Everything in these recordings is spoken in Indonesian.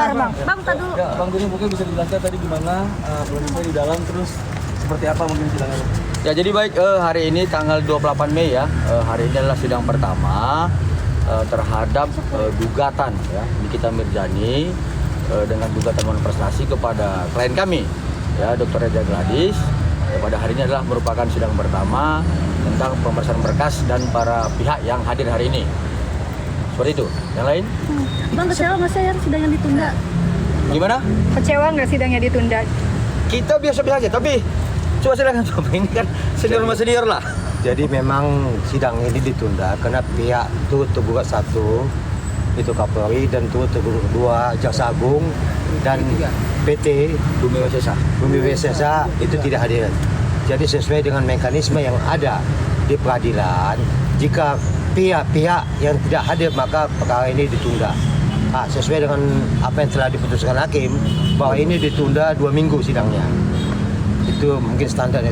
gimana bang? Bang, tak dulu. Ya, Bang Dini mungkin bisa dijelaskan tadi gimana prosesnya di dalam, terus seperti apa mungkin sidangnya? Ya jadi baik, hari ini tanggal 28 Mei ya, hari ini adalah sidang pertama terhadap gugatan ya Nikita Mirzani dengan gugatan non-prestasi kepada klien kami ya Dr. Reza Gladys. Pada hari ini adalah merupakan sidang pertama tentang pemeriksaan berkas dan para pihak yang hadir hari ini. Seperti itu. Yang lain? Bang, kecewa nggak sih yang sidangnya ditunda? Gimana? Kecewa nggak sidangnya ditunda? Kita biasa-biasa aja, tapi coba silakan coba, ini kan senior sama senior lah. Jadi memang sidang ini ditunda karena pihak itu tergugat satu itu Kapolri dan itu tergugat dua Jaksa Agung dan PT Bumi Wesesa itu tidak hadir. Jadi sesuai dengan mekanisme yang ada di peradilan, jika pihak-pihak yang tidak hadir maka perkara ini ditunda. Sesuai dengan apa yang telah diputuskan hakim bahwa ini ditunda 2 minggu sidangnya. Itu mungkin standar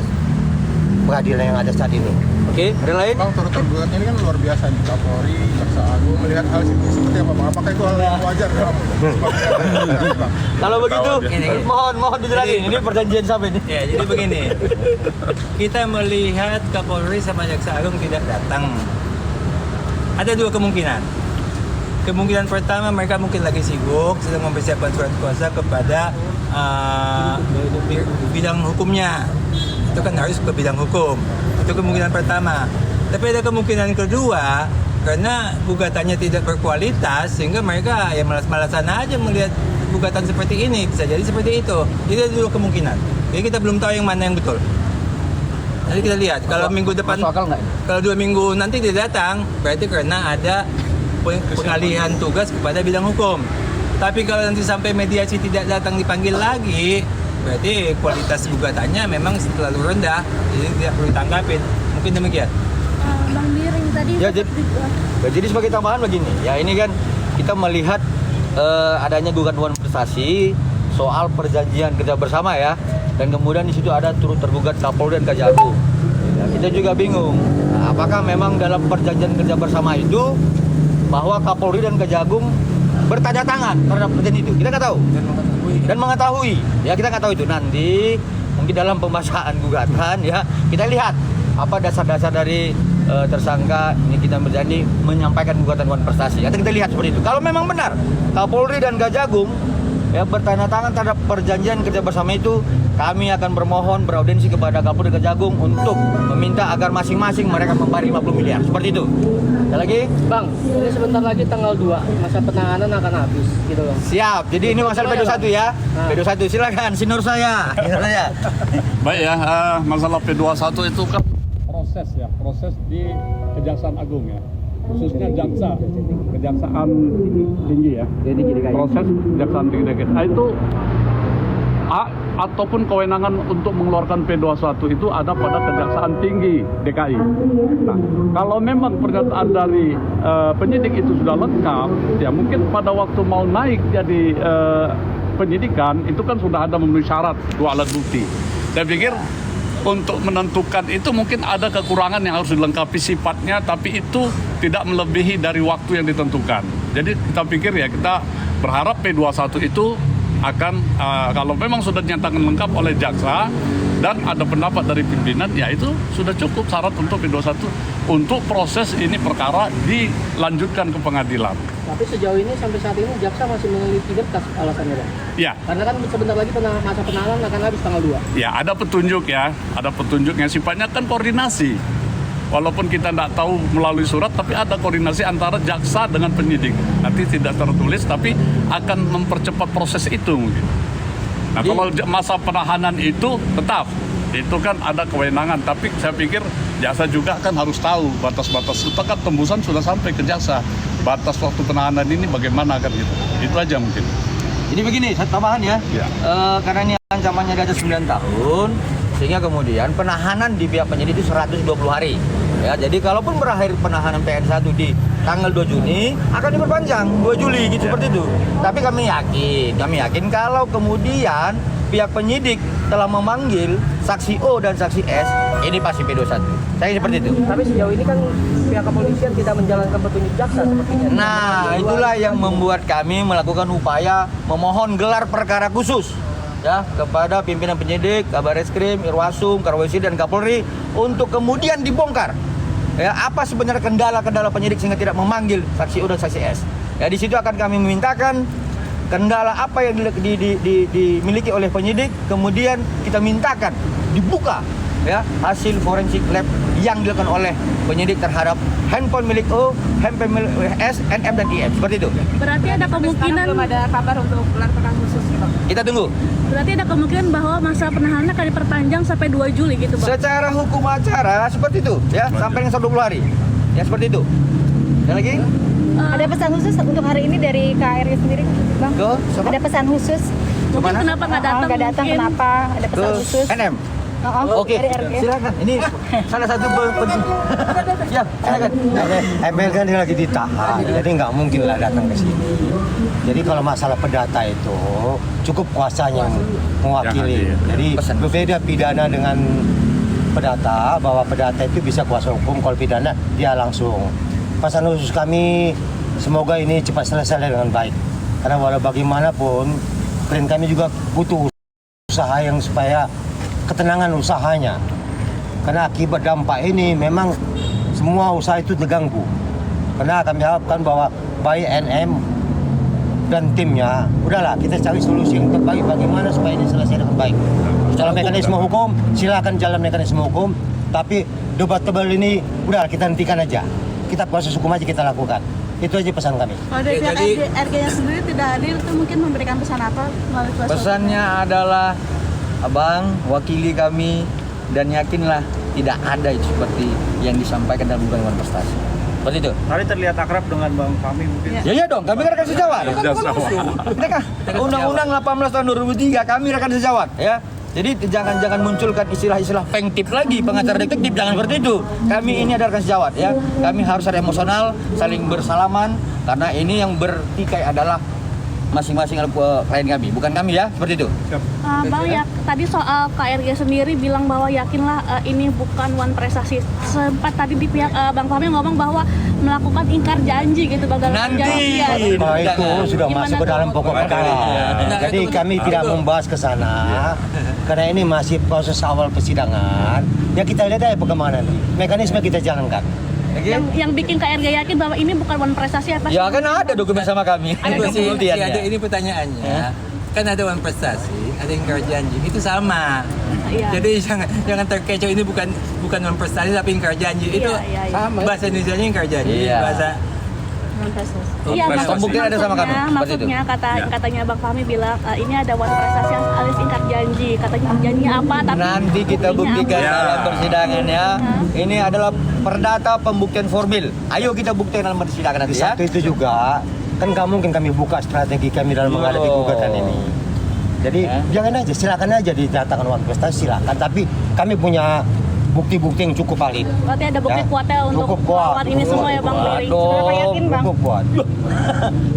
peradilan yang ada saat ini. Oke, ada yang lain? Bang, turut tergugatnya ini kan luar biasa nih, Kapolri, Jaksa Agung melihat hal seperti apa Bang? Apakah itu hal yang wajar? Kalau begitu, mohon dijelasin. Ini perjanjian siapa ini? Ya, jadi begini. Kita melihat Kapolri sama Jaksa Agung tidak datang. Ada dua kemungkinan. Kemungkinan pertama, mereka mungkin lagi sibuk sedang mempersiapkan surat kuasa kepada bidang hukumnya. Itu kan harus ke bidang hukum. Itu kemungkinan pertama. Tapi ada kemungkinan kedua, karena gugatannya tidak berkualitas sehingga mereka ya malas-malasan aja melihat gugatan seperti ini. Bisa jadi seperti itu. Jadi ada dua kemungkinan. Jadi kita belum tahu yang mana yang betul. Nanti kita lihat. Kalau minggu depan, kalau 2 minggu nanti tidak datang, berarti karena ada pengalihan tugas kepada bidang hukum. Tapi kalau nanti sampai mediasi tidak datang dipanggil lagi, berarti kualitas gugatannya memang terlalu rendah, jadi tidak perlu ditanggapin. Mungkin demikian. Bang Miring tadi. Ya, jadi sebagai tambahan begini, ya ini kan kita melihat adanya gugatan prestasi soal perjanjian kerja bersama ya, dan kemudian di situ ada turut tergugat Kapolri dan Kejagung. Ya, kita juga bingung, apakah memang dalam perjanjian kerja bersama itu bahwa Kapolri dan Kejagung bertanda tangan terhadap perjanjian itu? Kita nggak tahu. Dan mengetahui, ya kita nggak tahu itu. Nanti mungkin dalam pembahasan gugatan ya kita lihat apa dasar-dasar dari tersangka Nikita Mirzani menyampaikan gugatan prestasi. Atau kita lihat seperti itu. Kalau memang benar Kapolri dan Kejagung ya bertanda tangan terhadap perjanjian kerja bersama itu, kami akan bermohon beraudiensi kepada Kapolri dan Kejagung untuk meminta agar masing-masing mereka membayar 50 miliar. Seperti itu. Ada lagi? Bang, ini sebentar lagi tanggal 2, masa penahanan akan habis gitu loh. Siap. Jadi ini masalah P21 ya. P21 silakan senior saya. Baik ya, masalah P21 itu kan proses di Kejaksaan Agung ya, khususnya Kejaksaan Tinggi ya, proses Kejaksaan Tinggi DKI. Itu ataupun kewenangan untuk mengeluarkan P21 itu ada pada Kejaksaan Tinggi DKI. Nah, kalau memang pernyataan dari penyidik itu sudah lengkap, ya mungkin pada waktu mau naik jadi penyidikan itu kan sudah ada memenuhi syarat 2 alat bukti. Saya pikir untuk menentukan itu mungkin ada kekurangan yang harus dilengkapi sifatnya, tapi itu tidak melebihi dari waktu yang ditentukan. Jadi kita pikir ya kita berharap P21 itu akan kalau memang sudah dinyatakan lengkap oleh jaksa dan ada pendapat dari pimpinan, ya itu sudah cukup syarat untuk P21 untuk proses ini perkara dilanjutkan ke pengadilan. Tapi sejauh ini sampai saat ini jaksa masih meneliti berkas alasannya, Bang? Ya. Karena kan sebentar lagi masa penahanan akan habis tanggal 2. Ya, ada petunjuk ya, ada petunjuknya, sifatnya kan koordinasi. Walaupun kita tidak tahu melalui surat, tapi ada koordinasi antara jaksa dengan penyidik. Nanti tidak tertulis, tapi akan mempercepat proses itu mungkin. Nah, kalau masa penahanan itu tetap, itu kan ada kewenangan. Tapi saya pikir jaksa juga kan harus tahu batas-batas. Itu kan tembusan sudah sampai ke jaksa. Batas waktu penahanan ini bagaimana kan gitu. Itu aja mungkin. Ini begini, tambahan ya. Karena ini ancamannya di atas 9 tahun, sehingga kemudian penahanan di pihak penyidik itu 120 hari. Ya, jadi kalaupun berakhir penahanan PN1 di tanggal 2 Juni akan diperpanjang 2 Juli gitu seperti itu. Tapi kami yakin kalau kemudian pihak penyidik telah memanggil saksi O dan saksi S, ini pasti P21. Saya seperti itu. Tapi sejauh ini kan pihak kepolisian tidak menjalankan petunjuk jaksa sepertinya. Nah, itulah yang membuat kami melakukan upaya memohon gelar perkara khusus ya kepada pimpinan penyidik, Kabar Reskrim, Irwasum, Karwesi dan Kapolri untuk kemudian dibongkar. Ya, apa sebenarnya kendala-kendala penyidik sehingga tidak memanggil saksi U dan saksi S. Ya, di situ akan kami memintakan kendala apa yang dimiliki oleh penyidik, kemudian kita mintakan dibuka ya hasil forensik lab yang dilakukan oleh penyidik terhadap handphone milik O, handphone milik S, NM dan IM seperti itu. Berarti ada kemungkinan belum ada kabar untuk gelar perkara khusus, Bang. Kita tunggu. Berarti ada kemungkinan bahwa masa penahanan akan diperpanjang sampai 2 Juli gitu, Bang. Secara hukum acara seperti itu ya, sampai dengan 120 hari. Ya seperti itu. Dan lagi? Ada pesan khusus untuk hari ini dari KRI sendiri, Bang? Ke siapa? Ada pesan khusus? Mungkin kenapa nggak datang? Nggak datang, mungkin. kenapa? Ada Ke pesan khusus? NM. Oke, Dari RG. silakan. Ini salah satu penting. Ya, silakan. ML kan dia lagi ditahan, jadi nggak mungkin lah datang ke sini. Jadi kalau masalah perdata itu cukup kuasanya yang mewakili. Jadi berbeda pidana dengan perdata, bahwa perdata itu bisa kuasa hukum, kalau pidana dia langsung. Pesan khusus kami, semoga ini cepat selesai dengan baik. Karena walau bagaimanapun, klien kami juga butuh usaha yang supaya ketenangan usahanya. Karena akibat dampak ini memang semua usaha itu terganggu. Karena kami harapkan bahwa baik NM dan timnya, udahlah kita cari solusi yang terbaik bagaimana supaya ini selesai dengan baik. Dalam mekanisme hukum, silakan jalan mekanisme hukum, tapi debatable ini udah kita hentikan aja. Kita proses hukum aja kita lakukan. Itu aja pesan kami. Kalau dari pihak RG-nya sendiri tidak hadir, itu mungkin memberikan pesan apa melalui kuasa hukum? Pesannya adalah Abang, wakili kami dan yakinlah tidak ada itu seperti yang disampaikan dalam gugatan prestasi. Seperti itu. Tadi terlihat akrab dengan Bang Fahmi mungkin. Ya iya dong, kami kan rekan sejawat. Kita kan Undang-Undang 18 tahun 2003 kami rekan sejawat ya. Jadi jangan munculkan istilah-istilah pengtip lagi, pengacara detektif, jangan seperti itu. Kami ini adalah rekan sejawat ya. Kami harus ada emosional, saling bersalaman karena ini yang bertikai adalah masing-masing klien kami, bukan kami ya, seperti itu. Bang, ya tadi soal KRG sendiri bilang bahwa yakinlah ini bukan one prestasi. Sempat tadi di pihak Bang Fahmi ngomong bahwa melakukan ingkar janji gitu, Bang, dalam Nanti. perjanjian. Nah, itu sudah Gimana masuk ke tuh? dalam pokok perkara. Jadi kami tidak membahas ke sana karena ini masih proses awal persidangan. Ya kita lihat aja perkembangan nanti. Mekanisme kita jalankan. Yang bikin KRG yakin bahwa ini bukan one prestasi apa? Ya kan ada dokumen sama kami. Ada pembuktiannya. ada ini pertanyaannya. Kan ada uang prestasi, ada ingkar janji. Itu sama. Iya. Jadi jangan terkecoh, ini bukan uang prestasi tapi ingkar janji. Itu Iya. sama. Bahasa Indonesianya ingkar janji. Iya. Bahasa Iya, Pembuktian ada sama kami, seperti itu. maksudnya katanya Bang Fahmi bilang ini ada one prestasi alias ingkar janji. Katanya janjinya apa? Tapi Nanti kita buktinya buktikan apa? dalam persidangan ya. Ini adalah perdata pembuktian formil. Ayo kita buktikan dalam persidangan Di nanti ya. satu itu juga kan nggak mungkin kami buka strategi kami dalam menghadapi gugatan ini. Jadi jangan aja, silakan aja dinyatakan uang prestasi silakan. Tapi kami punya bukti-bukti yang cukup valid. Berarti ada bukti kuatnya untuk Cukup kuat. melawan ini semua ya Bang Riri. Aduh. Seberapa yakin Bang? Cukup kuat.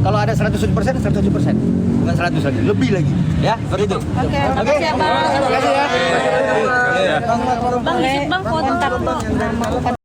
Kalau ada 100%, 100%. Bukan 100 lagi, lebih lagi. Ya, seperti itu. Oke, makasih ya Bang. Terima kasih ya. Bang, foto.